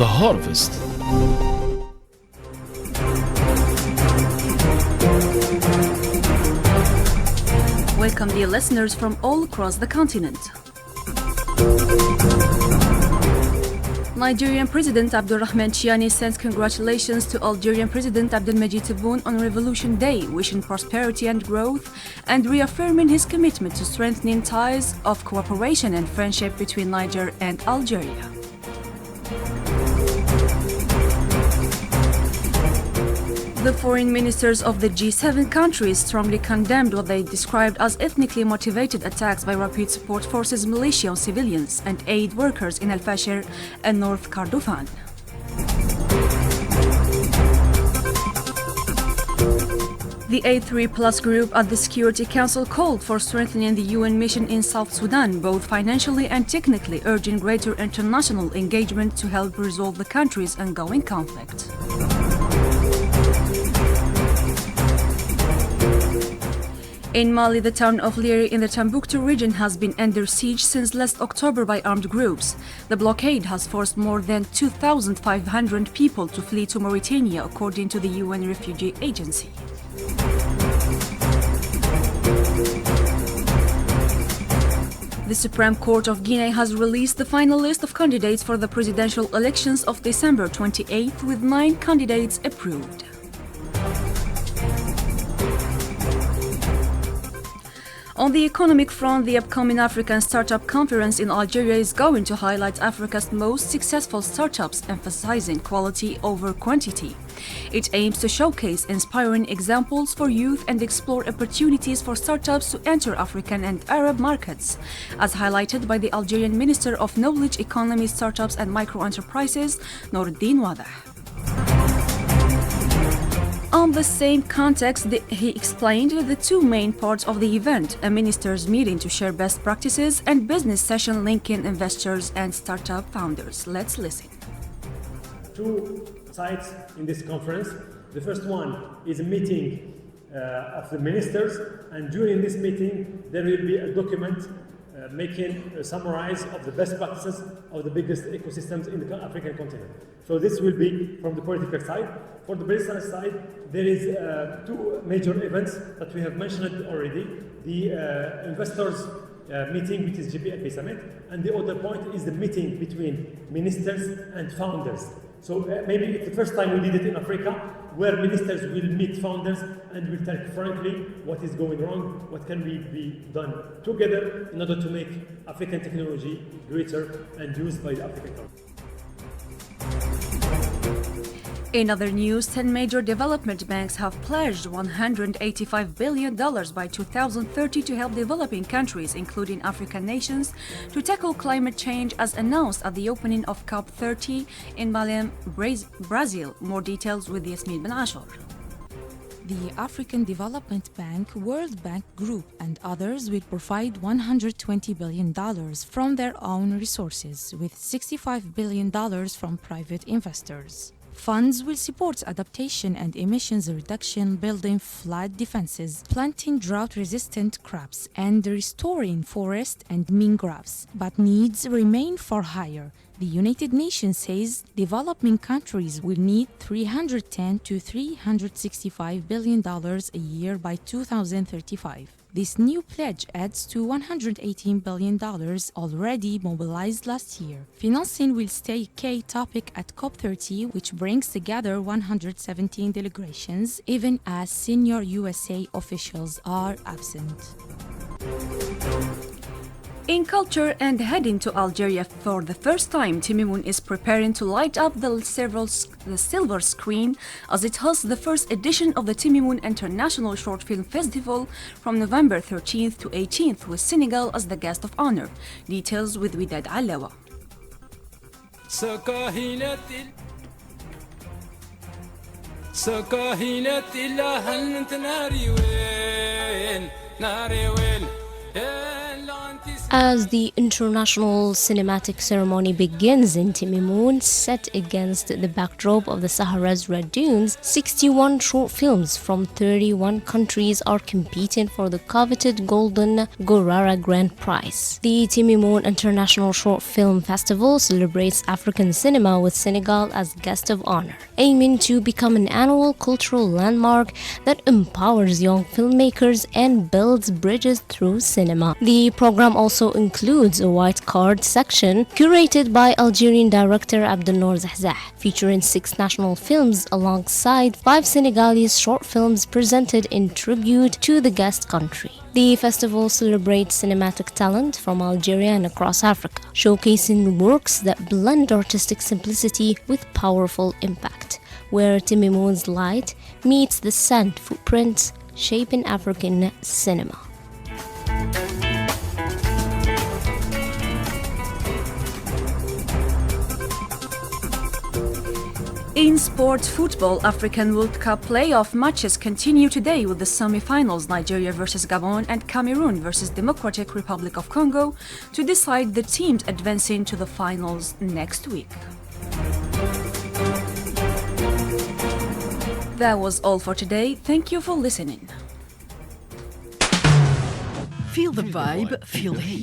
the harvest. Welcome, dear listeners from all across the continent. Nigerian President Abdulrahman Chiani sends congratulations to Algerian President Abdelmadjid Tebboune on Revolution Day, wishing prosperity and growth and reaffirming his commitment to strengthening ties of cooperation and friendship between Niger and Algeria. The foreign ministers of the G7 countries strongly condemned what they described as ethnically motivated attacks by Rapid Support Forces militia on civilians and aid workers in Al Fasher and North Kordofan. The A3+ group at the Security Council called for strengthening the UN mission in South Sudan, both financially and technically, urging greater international engagement to help resolve the country's ongoing conflict. In Mali, the town of Lieri in the Timbuktu region has been under siege since last October by armed groups. The blockade has forced more than 2,500 people to flee to Mauritania, according to the UN Refugee Agency. The Supreme Court of Guinea has released the final list of candidates for the presidential elections of December 28, with 9 candidates approved. On the economic front, the upcoming African Startup Conference in Algeria is going to highlight Africa's most successful startups, emphasizing quality over quantity. It aims to showcase inspiring examples for youth and explore opportunities for startups to enter African and Arab markets, as highlighted by the Algerian Minister of Knowledge Economy, Startups and Microenterprises, Noureddin Wadah. On the same context, he explained the two main parts of the event: a ministers' meeting to share best practices and business session linking investors and startup founders. Let's listen. Two sides in this conference. The first one is a meeting of the ministers, and during this meeting there will be a document making a summarize of the best practices of the biggest ecosystems in the African continent. So this will be from the political side. For the business side, there is two major events that we have mentioned already. The investors meeting, which is GPLP Summit, and the other point is the meeting between ministers and founders. So maybe it's the first time we did it in Africa, where ministers will meet founders and will tell frankly what is going wrong, what can be done together in order to make African technology greater and used by the African countries. In other news, 10 major development banks have pledged $185 billion by 2030 to help developing countries, including African nations, to tackle climate change, as announced at the opening of COP30 in Belém, Brazil. More details with Yasmin Ben Ashor. The African Development Bank, World Bank Group, and others will provide $120 billion from their own resources, with $65 billion from private investors. Funds will support adaptation and emissions reduction, building flood defenses, planting drought-resistant crops, and restoring forest and mangroves. But needs remain far higher. The United Nations says developing countries will need $310 to $365 billion a year by 2035. This new pledge adds to $118 billion already mobilized last year. Financing will stay a key topic at COP30, which brings together 117 delegations, even as senior USA officials are absent. In culture and heading to Algeria for the first time, Timimoun is preparing to light up the silver screen as it hosts the first edition of the Timimoun International Short Film Festival from November 13th to 18th, with Senegal as the guest of honor. Details with Widad Alawa. As the international cinematic ceremony begins in Timimoun, set against the backdrop of the Sahara's Red Dunes, 61 short films from 31 countries are competing for the coveted Golden Gorara Grand Prize. The Timimoun International Short Film Festival celebrates African cinema with Senegal as guest of honor, aiming to become an annual cultural landmark that empowers young filmmakers and builds bridges through cinema. The program also includes a white card section curated by Algerian director Abdelnour Zahzah, featuring 6 national films alongside 5 Senegalese short films presented in tribute to the guest country. The festival celebrates cinematic talent from Algeria and across Africa, showcasing works that blend artistic simplicity with powerful impact, where Timimoun's light meets the sand footprints shaping African cinema. In sport football, African World Cup playoff matches continue today with the semi-finals Nigeria versus Gabon and Cameroon versus Democratic Republic of Congo to decide the teams advancing to the finals next week. That was all for today. Thank you for listening. Feel the vibe, feel the heat.